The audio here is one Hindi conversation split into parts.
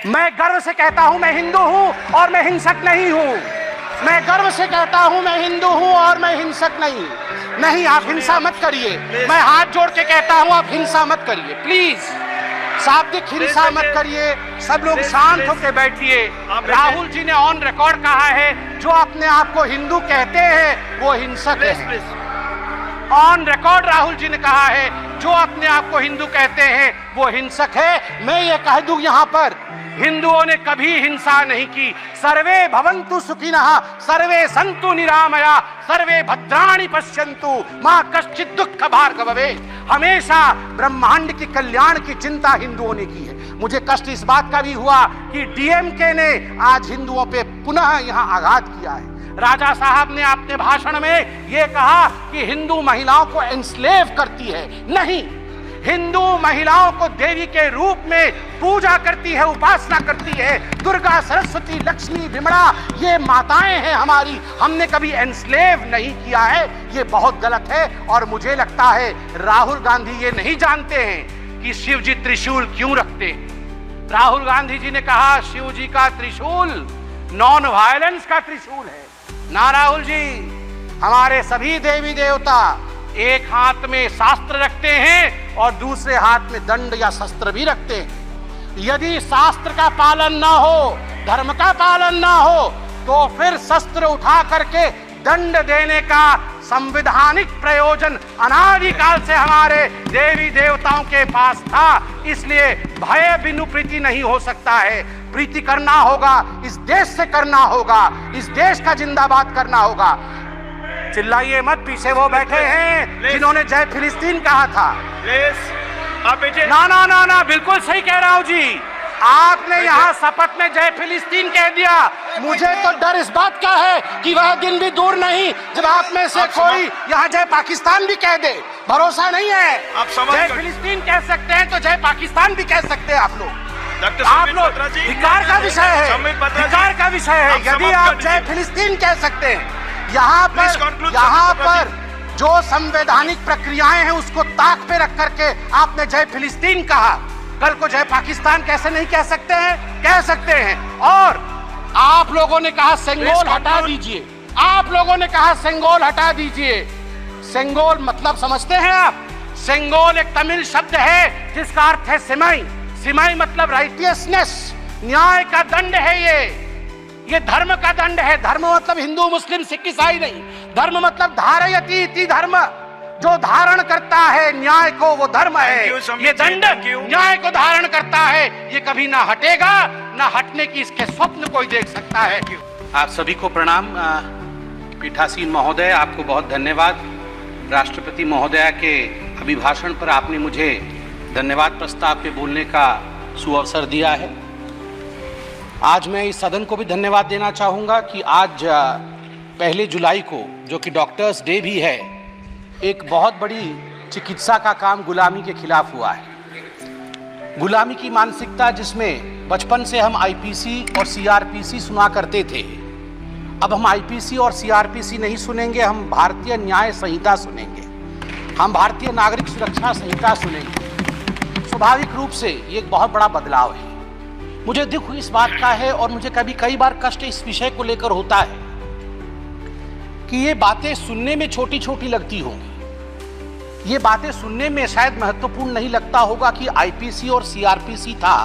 मैं गर्व से कहता हूं मैं हिंदू हूं और मैं हिंसक नहीं हूं। मैं गर्व से कहता हूं मैं हिंदू हूं और मैं हिंसक नहीं। आप हिंसा मत करिए। मैं हाथ जोड़ के कहता हूं आप हिंसा मत करिए, प्लीज शाब्दिक हिंसा मत करिए। सब लोग शांत होकर बैठिए। राहुल जी ने ऑन रिकॉर्ड कहा है जो अपने आप को हिंदू कहते हैं वो हिंसक है। ऑन रिकॉर्ड राहुल जी ने कहा है जो अपने आप को हिंदू कहते हैं वो हिंसक है। मैं ये कह दूं यहाँ पर हिंदुओं ने कभी हिंसा नहीं की। सर्वे भवन्तु सुखिनः, सर्वे सन्तु निरामया, सर्वे भद्राणि पश्यन्तु, मां कश्चित् दुःख भाग् भवेत्। हमेशा ब्रह्मांड की कल्याण की चिंता हिंदुओं ने की है। मुझे कष्ट इस बात का भी हुआ कि डीएमके ने आज हिंदुओं पे पुनः यहाँ आघात किया है। राजा साहब ने अपने भाषण में यह कहा कि हिंदू महिलाओं को एनस्लेव करती है। नहीं, हिंदू महिलाओं को देवी के रूप में पूजा करती है, उपासना करती है। दुर्गा, सरस्वती, लक्ष्मी, विमला ये माताएं हैं हमारी। हमने कभी एनस्लेव नहीं किया है। ये बहुत गलत है और मुझे लगता है राहुल गांधी ये नहीं जानते हैं कि शिव जी त्रिशूल क्यों रखते हैं। राहुल गांधी जी ने कहा शिव जी का त्रिशूल नॉन वायलेंस का त्रिशूल है। ना राहुल जी, हमारे सभी देवी देवता एक हाथ में शास्त्र रखते हैं और दूसरे हाथ में दंड या शस्त्र भी रखते हैं। यदि शास्त्र का पालन ना हो, धर्म का पालन ना हो, तो फिर शस्त्र उठा करके दंड देने का संवैधानिक प्रयोजन अनादिकाल से हमारे देवी देवताओं के पास था। इसलिए भय बिनु प्रीति नहीं हो सकता है। प्रीति करना होगा, इस देश से करना होगा, इस देश का जिंदाबाद करना होगा। चिल्लाइए मत, पीछे वो बैठे हैं जिन्होंने जय फिलिस्तीन कहा था। ना ना ना ना, बिल्कुल सही कह रहा हूं जी। आपने यहाँ शपथ में जय फिलिस्तीन कह दिया। मुझे तो डर इस बात का है कि वह दिन भी दूर नहीं जब आप में से कोई यहाँ जय पाकिस्तान भी कह दे। भरोसा नहीं है। जय फिलिस्तीन कह सकते हैं तो जय पाकिस्तान भी कह सकते हैं आप लोग। धिक्कार का विषय है, धिक्कार का विषय है। यदि आप जय फिलिस्तीन कह सकते हैं, यहाँ पर जो संवैधानिक प्रक्रियाएं हैं उसको ताक पे रख करके आपने जय फिलिस्तीन कहा। कल को जय पाकिस्तान कैसे नहीं कह सकते हैं? कह सकते हैं। और आप लोगों ने कहा सेंगोल हटा दीजिए। आप लोगों ने कहा सेंगोल हटा दीजिए। सेंगोल मतलब समझते हैं आप? सेंगोल एक तमिल शब्द है जिसका अर्थ है सिमाई। सिमाई मतलब राइटियसनेस, न्याय का दंड है। ये धर्म का दंड है। धर्म मतलब हिंदू, मुस्लिम, सिख, ईसाई नहीं। धर्म मतलब धारयति इति धर्म, जो धारण करता है न्याय को वो धर्म है। ये दंड न्याय को धारण करता है। ये कभी ना हटेगा, ना हटने की इसके स्वप्न कोई देख सकता है। आप सभी को प्रणाम। पीठासीन महोदय, आपको बहुत धन्यवाद। राष्ट्रपति महोदया के अभिभाषण पर आपने मुझे धन्यवाद प्रस्ताव पे बोलने का सुअवसर दिया है। आज मैं इस सदन को भी धन्यवाद देना चाहूँगा कि आज 1 जुलाई को, जो कि डॉक्टर्स डे भी है, एक बहुत बड़ी चिकित्सा का काम गुलामी के खिलाफ हुआ है। गुलामी की मानसिकता जिसमें बचपन से हम आईपीसी और सीआरपीसी सुना करते थे, अब हम आईपीसी और सीआरपीसी नहीं सुनेंगे, हम भारतीय न्याय संहिता सुनेंगे, हम भारतीय नागरिक सुरक्षा संहिता सुनेंगे। स्वाभाविक रूप से ये एक बहुत बड़ा बदलाव है। मुझे दुख इस बात का है और मुझे कई बार कष्ट इस विषय को लेकर होता है कि ये बातें सुनने में छोटी छोटी लगती होंगी। ये बातें सुनने में शायद महत्वपूर्ण नहीं लगता होगा कि आईपीसी और सीआरपीसी था,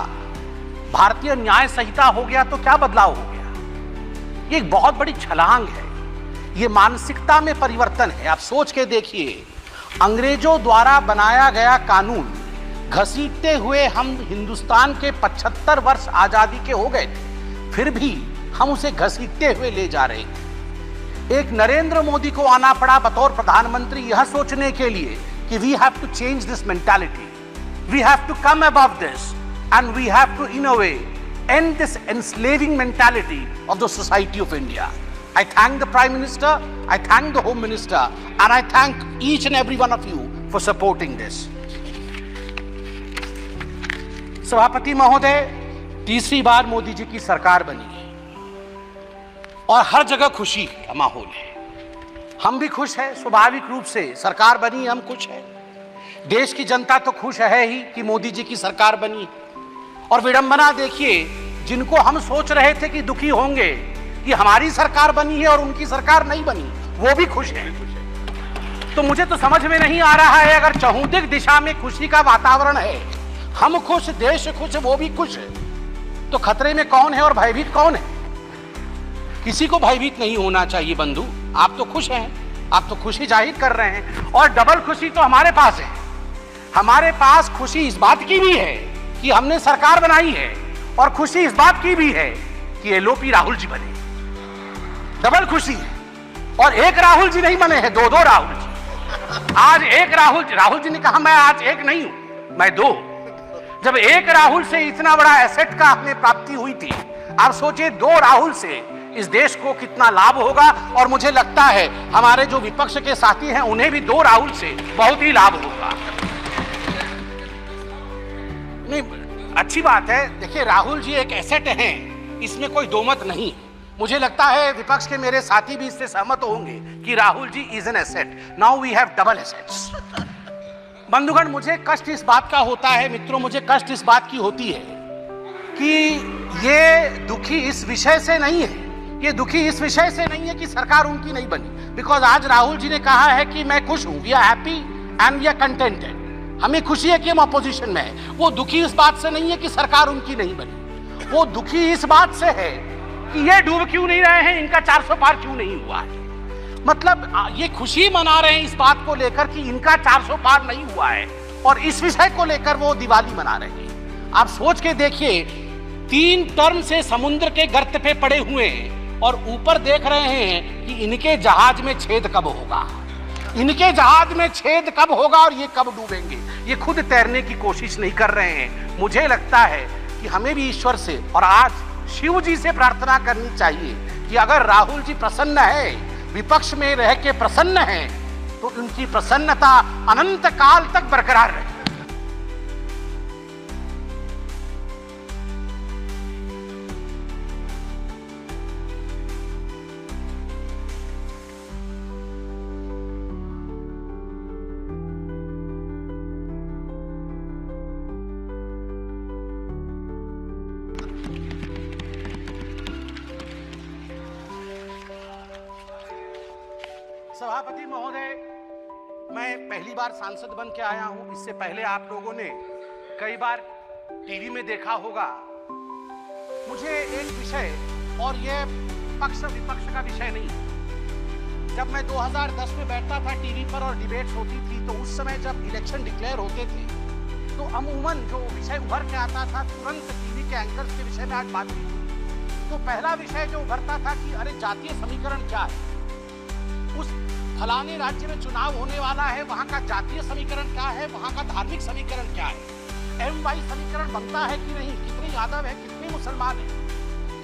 भारतीय न्याय संहिता हो गया तो क्या बदलाव हो गया। ये एक बहुत बड़ी छलांग है। ये मानसिकता में परिवर्तन है। आप सोच के देखिए, अंग्रेजों द्वारा बनाया गया कानून घसीटते हुए हम हिंदुस्तान के 75 वर्ष आजादी के हो गए थे, फिर भी हम उसे घसीटते हुए ले जा रहे हैं। एक नरेंद्र मोदी को आना पड़ा बतौर प्रधानमंत्री यह सोचने के लिए कि we have to change this mentality, we have to come above this and we have to in a way and this enslaving mentality of the society of India. I thank the Prime Minister, I thank the Home Minister, and I thank each and every one of you for supporting this. सभापति महोदय, तीसरी बार मोदी जी की सरकार बनी है और हर जगह खुशी का माहौल है। हम भी खुश हैं, स्वाभाविक रूप से सरकार बनी, हम खुश हैं। देश की जनता तो खुश है ही कि मोदी जी की सरकार बनी। और विडंबना देखिए जिनको हम सोच रहे थे कि दुखी होंगे कि हमारी सरकार बनी है और उनकी सरकार नहीं बनी, वो भी खुश हैं। तो मुझे तो समझ में नहीं आ रहा है, अगर चहुंदिक दिशा में खुशी का वातावरण है, हम खुश, देश खुश, वो भी खुश है, तो खतरे में कौन है और भयभीत कौन है? किसी को भयभीत नहीं होना चाहिए बंधु। आप तो खुश हैं, आप तो खुशी जाहिर कर रहे हैं, और डबल खुशी तो हमारे पास है। हमारे पास खुशी इस बात की भी है कि हमने सरकार बनाई है, और खुशी इस बात की भी है कि एलओपी राहुल जी बने। डबल खुशी है। और एक राहुल जी नहीं बने हैं, दो राहुल जी। आज एक राहुल जी ने कहा मैं आज एक नहीं हूं, मैं दो। जब एक राहुल से इतना बड़ा एसेट का हमें प्राप्ति हुई थी, आप सोचिए दो राहुल से इस देश को कितना लाभ होगा। और मुझे लगता है हमारे जो विपक्ष के साथी हैं उन्हें भी दो राहुल से बहुत ही लाभ होगा। नहीं, अच्छी बात है। देखिए, राहुल जी एक एसेट हैं, इसमें कोई दो मत नहीं। मुझे लगता है विपक्ष के मेरे साथी भी इससे सहमत होंगे कि Rahul ji is an asset. Now we have double assets. बंधुगण, मुझे कष्ट इस बात का होता है, मित्रों, मुझे कष्ट इस बात की होती है कि ये दुखी इस विषय से नहीं है, ये दुखी इस विषय से नहीं है कि सरकार उनकी नहीं बनी। बिकॉज आज राहुल जी ने कहा है कि मैं खुश हूं, we are happy and we are contented. हमें खुशी है कि हम अपोजिशन में है। वो दुखी इस बात से नहीं है कि सरकार उनकी नहीं बनी, वो दुखी इस बात से है कि ये डूब क्यों नहीं रहे हैं, इनका 400 पार क्यों नहीं हुआ है। मतलब ये खुशी मना रहे हैं इस बात को लेकर कि इनका 400 पार नहीं हुआ है, और इस विषय को लेकर वो दिवाली मना रहे हैं। आप सोच के देखिए, 3 टर्म से समुद्र के गर्त पे पड़े हुए हैं और ऊपर देख रहे हैं कि इनके जहाज में छेद कब होगा, इनके जहाज में छेद कब होगा और ये कब डूबेंगे। ये खुद तैरने की कोशिश नहीं कर रहे हैं। मुझे लगता है कि हमें भी ईश्वर से और आज शिव जी से प्रार्थना करनी चाहिए कि अगर राहुल जी प्रसन्न है, विपक्ष में रह के प्रसन्न है, तो उनकी प्रसन्नता अनंत काल तक बरकरार रहे। सभापति महोदय, मैं पहली बार सांसद बन के आया हूं। इससे पहले आप लोगों ने कई बार टीवी में देखा होगा। मुझे एक विषय, और ये पक्ष विपक्ष का विषय नहीं, जब मैं 2010 में बैठता था टीवी पर और डिबेट्स होती थी, तो उस समय जब इलेक्शन डिक्लेयर होते थे तो अमूमन जो विषय उभर के आता था, तुरंत टीवी के एंकर्स के विषय में आज बात की। तो पहला विषय जो उभरता था कि अरे जातीय समीकरण क्या है, उस फलाने राज्य में चुनाव होने वाला है, वहां का जातीय समीकरण क्या है, वहां का धार्मिक समीकरण क्या है, एमवाई समीकरण बनता है कि नहीं, कितने यादव है, कितने मुसलमान है,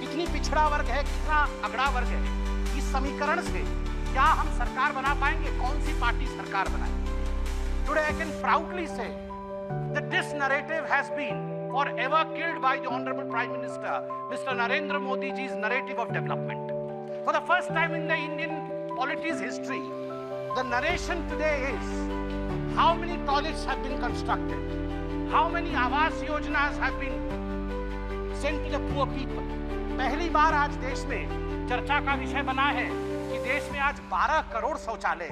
कितनी पिछड़ा वर्ग है, कितना अगड़ा वर्ग है। इस समीकरण से क्या हम सरकार बना पाएंगे, कौन सी पार्टी सरकार बनाएगी। टुडे आई कैन प्राउडली से that this narrative has been forever killed by the honorable Prime Minister Mr. Narendra Modi ji's narrative of development. For the first time in the Indian polity's history, the narration today is how many toilets have been constructed, how many Awas Yojanas have been sent to the poor people. पहली बार आज देश में चर्चा का विषय बना है कि देश में आज 12 करोड़ शौचालय,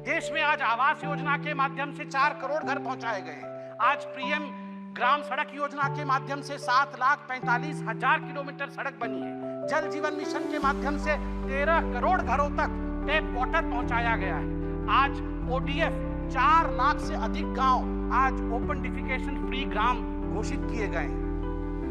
देश में आज आवास योजना के माध्यम से 4 करोड़ घर पहुंचाए गए। आज पीएम ग्राम सड़क योजना के माध्यम से 7,45,000 किलोमीटर सड़क बनी है। जल जीवन मिशन के माध्यम से 13 करोड़ घरों तक टैप वाटर पहुंचाया गया है। आज ओडीएफ 4 लाख से अधिक गांव आज ओपन डिफिकेशन फ्री ग्राम घोषित किए गए हैं।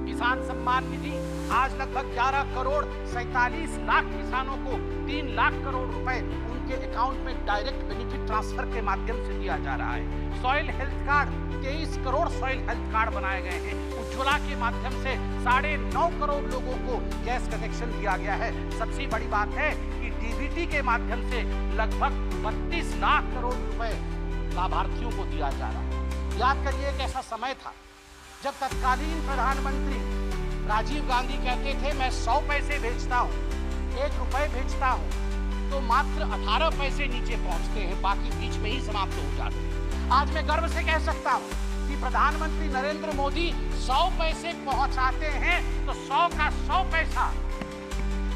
किसान सम्मान निधि आज लगभग 11 करोड़ 47 लाख किसानों को 3 लाख करोड़ रुपए उनके अकाउंट में डायरेक्ट बेनिफिट ट्रांसफर के माध्यम से दिया जा रहा है। Soil health card 23 crore soil health card बनाए गए हैं। उज्ज्वला के माध्यम से 9.5 करोड़ लोगों को गैस कनेक्शन दिया गया है। सबसे बड़ी बात है कि डीबीटी के माध्यम से लगभग 32 लाख करोड़ रुपए लाभार्थियों को दिया जा रहा है। याद करिए एक ऐसा समय था जब तत्कालीन प्रधानमंत्री राजीव गांधी कहते थे मैं 100 पैसे भेजता हूँ, 1 रुपए भेजता हूँ, तो मात्र 18 पैसे नीचे पहुंचते हैं, बाकी बीच में ही समाप्त हो जाते हैं। आज मैं गर्व से कह सकता हूँ कि प्रधानमंत्री नरेंद्र मोदी 100 पैसे पहुंचाते हैं तो 100 का 100 पैसा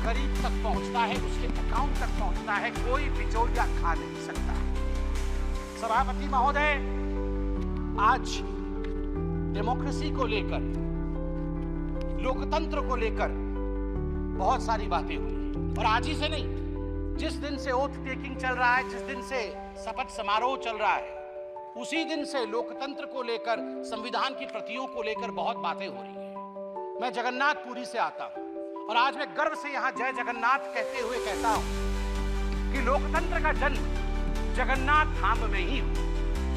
गरीब तक पहुंचता है, उसके अकाउंट तक पहुंचता है, कोई बिचौलिया खा नहीं सकता। सभापति महोदय, आज डेमोक्रेसी को लेकर, लोकतंत्र को लेकर बहुत सारी बातें हुई, और आज ही से नहीं, जिस दिन से ओथ टेकिंग चल रहा है, जिस दिन से शपथ समारोह चल रहा है, उसी दिन से लोकतंत्र को लेकर, संविधान की प्रतियों को लेकर बहुत बातें हो रही हैं। मैं जगन्नाथपुरी से आता हूं और आज मैं गर्व से यहां जय जगन्नाथ कहते हुए कहता हूं कि लोकतंत्र का जन्म जगन्नाथ धाम में ही हुआ।